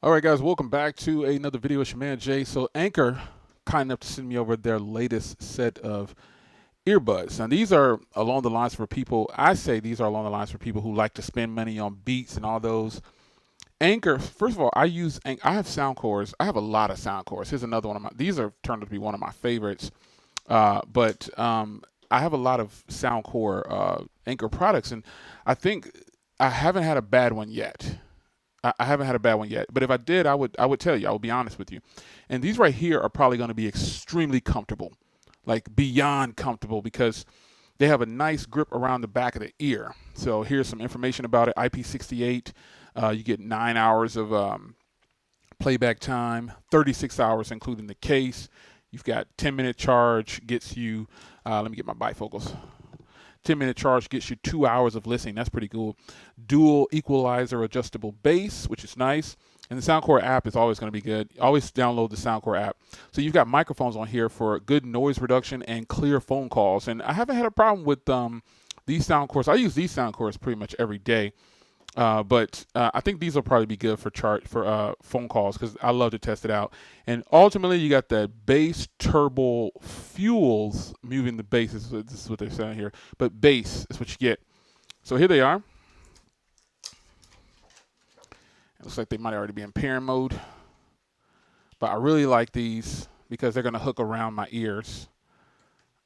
All right, guys, welcome back to another video with your man Jay. So Anker, kind enough to send me over their latest set of earbuds. Now these are along the lines for people. I say these are along the lines for people who like to spend money on beats and all those. Anker. First of all, I have Soundcores. I have a lot of Soundcores. Here's another one of my. These are turned out to be one of my favorites. But I have a lot of Soundcore Anker products, and I think I haven't had a bad one yet. I haven't had a bad one yet, but if I did, I would tell you. I will be honest with you. And these right here are probably going to be extremely comfortable, like beyond comfortable, because they have a nice grip around the back of the ear. So here's some information about it. IP68. You get 9 hours of playback time, 36 hours including the case. You've got 10-minute charge, gets you. Let me get my bifocals. 10-minute charge gets you 2 hours of listening. That's pretty cool. Dual equalizer adjustable bass, which is nice. And the Soundcore app is always going to be good. Always download the Soundcore app. So you've got microphones on here for good noise reduction and clear phone calls. And I haven't had a problem with these Soundcores. I use these Soundcores pretty much every day. But I think these will probably be good for phone calls because I love to test it out. And ultimately, you got that bass turbo fuels moving the bass. This is what they're saying here. But bass is what you get. So here they are. It looks like they might already be in pairing mode. But I really like these because they're going to hook around my ears.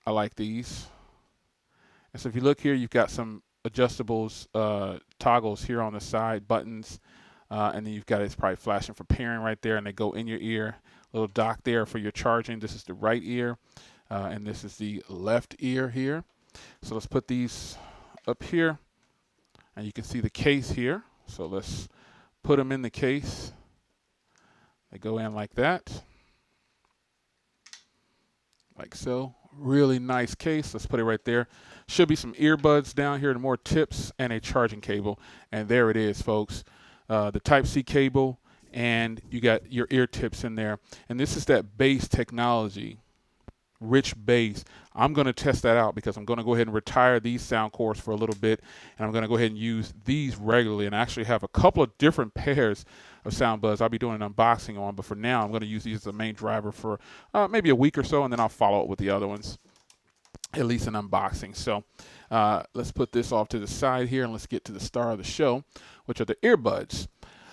I like these. And so if you look here, you've got some adjustables, toggles here on the side, buttons, and then you've got it's probably flashing for pairing right there, and they go in your ear. Little dock there for your charging. This is the right ear, and this is the left ear here. So let's put these up here, and you can see the case here. So let's put them in the case. They go in like that, like so. Really nice case. Let's put it right there. Should be some earbuds down here and more tips and a charging cable. And there it is, folks. The Type-C cable, and you got your ear tips in there. And this is that bass technology, rich bass. I'm going to test that out because I'm going to go ahead and retire these Soundcores for a little bit, and I'm going to go ahead and use these regularly and actually have a couple of different pairs of sound buds I'll be doing an unboxing on. But for now, I'm going to use these as the main driver for maybe a week or so, and then I'll follow up with the other ones, at least an unboxing. So let's put this off to the side here, and let's get to the star of the show, which are the earbuds.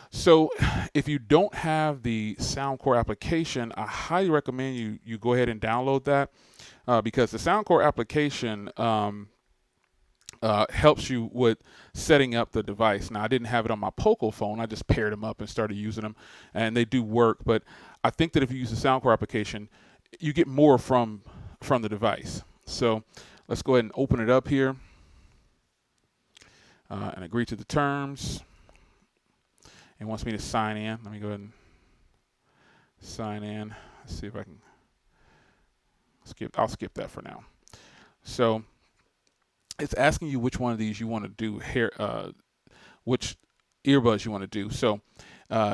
So if you don't have the Soundcore application, I highly recommend you go ahead and download that because the Soundcore application helps you with setting up the device. Now, I didn't have it on my Poco phone. I just paired them up and started using them, and they do work. But I think that if you use the Soundcore application, you get more from the device. So let's go ahead and open it up here and agree to the terms. It wants me to sign in. Let me go ahead and sign in. Let's see if I can skip. I'll skip that for now. So it's asking you which one of these you want to do here, which earbuds you want to do. So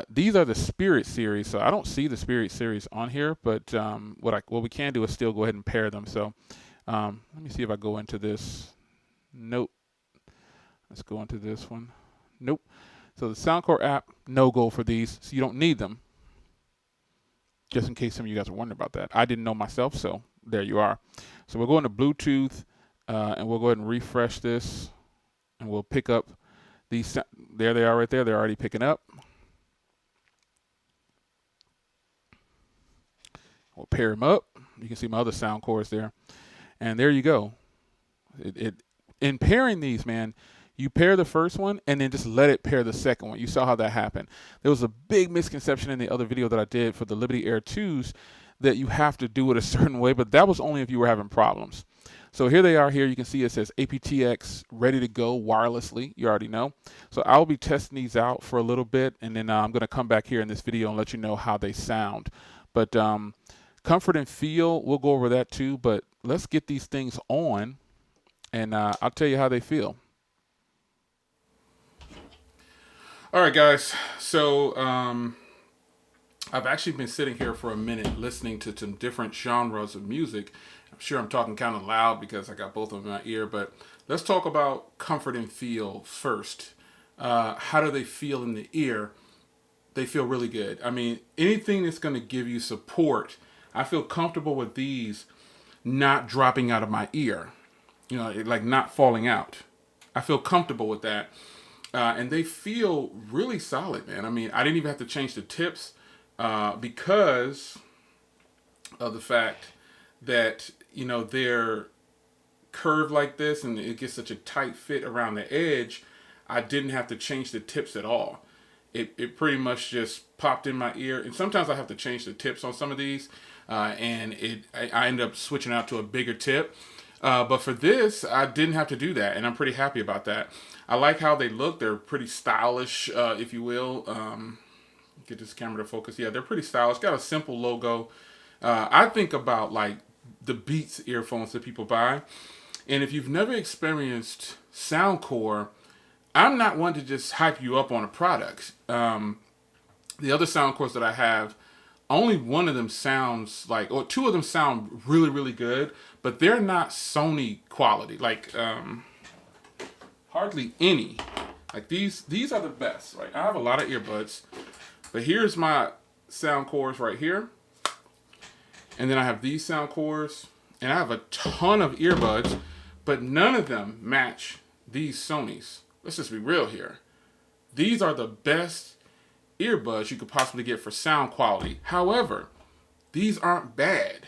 these are the Spirit series. So I don't see the Spirit series on here, but what we can do is still go ahead and pair them. So let me see if I go into this. Nope. Let's go into this one. Nope. So the Soundcore app, no go for these, so you don't need them. Just in case some of you guys are wondering about that. I didn't know myself, so there you are. So we'll go into Bluetooth, and we'll go ahead and refresh this, and we'll pick up these. There they are right there. They're already picking up. We'll pair them up. You can see my other Soundcores there. And there you go. In pairing these, man, you pair the first one and then just let it pair the second one. You saw how that happened. There was a big misconception in the other video that I did for the Liberty Air 2s that you have to do it a certain way, but that was only if you were having problems. So here they are here. You can see it says aptX ready to go wirelessly. You already know. So I'll be testing these out for a little bit, and then I'm going to come back here in this video and let you know how they sound. But comfort and feel, we'll go over that too, but let's get these things on, and I'll tell you how they feel. All right, guys. So I've actually been sitting here for a minute listening to some different genres of music. I'm sure I'm talking kind of loud because I got both of them in my ear, but let's talk about comfort and feel first. How do they feel in the ear? they feel really good. I mean, anything that's going to give you support, I feel comfortable with these not dropping out of my ear, like not falling out. I feel comfortable with that. And they feel really solid, man. I mean, I didn't even have to change the tips because of the fact that, they're curved like this and it gets such a tight fit around the edge. I didn't have to change the tips at all. It pretty much just popped in my ear. And sometimes I have to change the tips on some of these. And I end up switching out to a bigger tip. But for this, I didn't have to do that. And I'm pretty happy about that. I like how they look. They're pretty stylish, if you will. Get this camera to focus. Yeah, they're pretty stylish. Got a simple logo. I think about like the Beats earphones that people buy. And if you've never experienced Soundcore, I'm not one to just hype you up on a product. The other Soundcores that I have, only one of them sounds like, or two of them sound really, really good, but they're not Sony quality. Like, hardly any. Like these are the best. Right? I have a lot of earbuds, but here's my Soundcores right here. And then I have these Soundcores, and I have a ton of earbuds, but none of them match these Sonys. Let's just be real here. These are the best earbuds you could possibly get for sound quality. However, these aren't bad.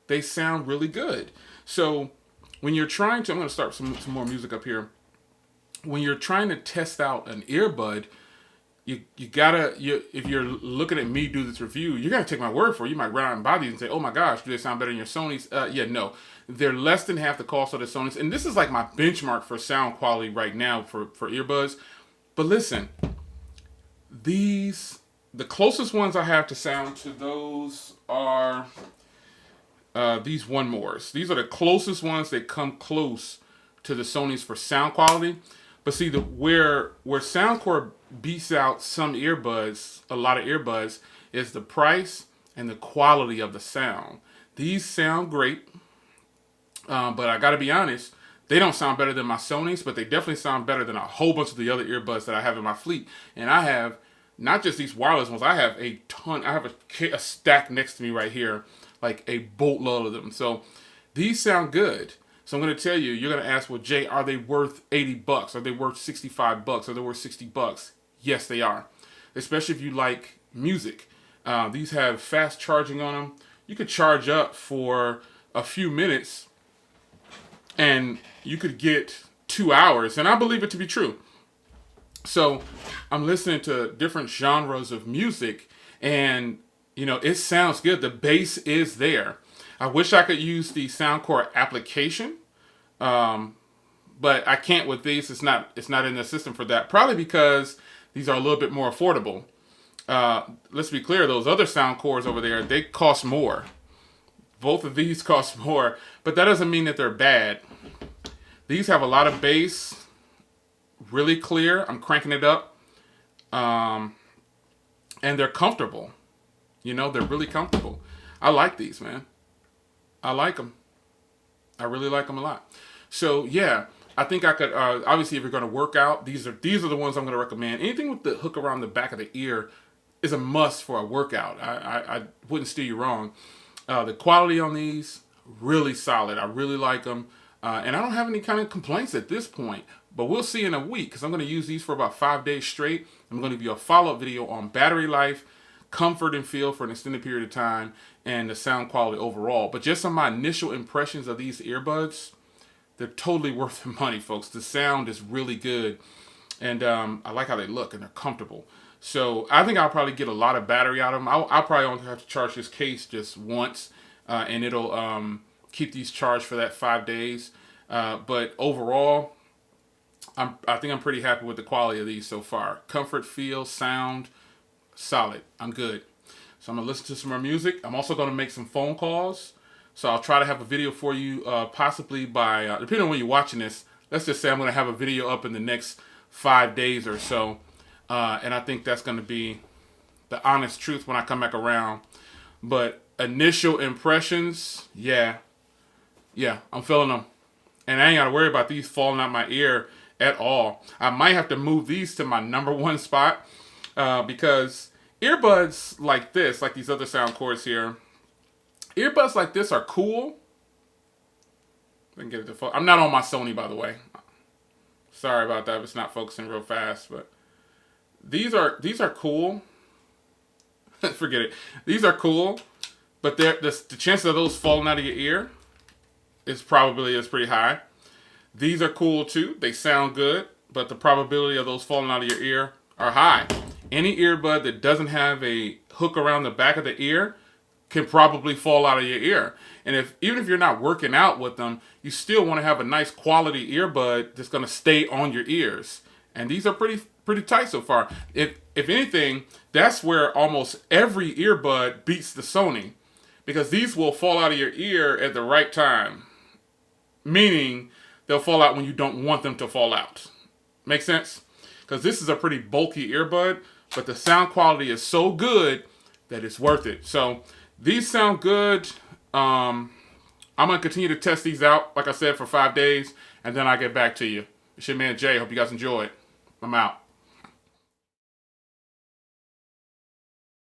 They sound really good. So when you're trying to, I'm going to start some more music up here. When you're trying to test out an earbud, you gotta, if you're looking at me do this review, you're gonna take my word for it. You might run out and buy these and say, oh my gosh, do they sound better than your Sonys? Yeah, no. They're less than half the cost of the Sonys. And this is like my benchmark for sound quality right now for earbuds. But listen, the closest ones I have to sound to those are these One Mores. These are the closest ones that come close to the Sonys for sound quality. But see, where Soundcore beats out some earbuds, a lot of earbuds, is the price and the quality of the sound. These sound great, but I gotta be honest, they don't sound better than my Sonys, but they definitely sound better than a whole bunch of the other earbuds that I have in my fleet. And I have not just these wireless ones, I have a ton. I have a stack next to me right here, like a boatload of them. So these sound good. So I'm going to tell you, you're going to ask, well, Jay, are they worth $80? Are they worth $65? Are they worth $60? Yes, they are. Especially if you like music. These have fast charging on them. You could charge up for a few minutes and you could get 2 hours. And I believe it to be true. So I'm listening to different genres of music and, it sounds good. The bass is there. I wish I could use the Soundcore application, but I can't with these. It's not in the system for that. Probably because these are a little bit more affordable. Let's be clear, those other Soundcores over there, they cost more. Both of these cost more, but that doesn't mean that they're bad. These have a lot of bass, really clear. I'm cranking it up, and they're comfortable. They're really comfortable. I like these, man. I like them. I really like them a lot. So yeah, I think I could. Obviously, if you're going to work out, these are the ones I'm going to recommend. Anything with the hook around the back of the ear is a must for a workout. I wouldn't steer you wrong. The quality on these really solid. I really like them, and I don't have any kind of complaints at this point. But we'll see in a week because I'm going to use these for about 5 days straight. I'm going to give you a follow-up video on battery life, comfort and feel for an extended period of time, and the sound quality overall. But just on my initial impressions of these earbuds, they're totally worth the money, folks. The sound is really good, and I like how they look, and they're comfortable. So I think I'll probably get a lot of battery out of them. I'll probably only have to charge this case just once, and it'll keep these charged for that 5 days. But overall, I think I'm pretty happy with the quality of these so far. Comfort, feel, sound, solid. I'm good. So I'm going to listen to some more music. I'm also going to make some phone calls. So I'll try to have a video for you possibly by, depending on when you're watching this, let's just say I'm going to have a video up in the next 5 days or so. And I think that's going to be the honest truth when I come back around. But initial impressions, yeah, I'm feeling them. And I ain't got to worry about these falling out my ear at all. I might have to move these to my #1 spot because earbuds like this, like these other Soundcores here, earbuds like this are cool. I can get it to focus. I'm not on my Sony, by the way. Sorry about that. It's not focusing real fast, but these are cool. Forget it. These are cool, but the chance of those falling out of your ear is pretty high. These are cool too. They sound good, but the probability of those falling out of your ear are high. Any earbud that doesn't have a hook around the back of the ear can probably fall out of your ear. And even if you're not working out with them, you still want to have a nice quality earbud that's going to stay on your ears. And these are pretty tight so far. If anything, that's where almost every earbud beats the Sony, because these will fall out of your ear at the right time. Meaning they'll fall out when you don't want them to fall out. Make sense? Because this is a pretty bulky earbud, but the sound quality is so good that it's worth it. So these sound good. I'm going to continue to test these out, like I said, for 5 days, and then I'll get back to you. It's your man Jay. Hope you guys enjoyed. I'm out.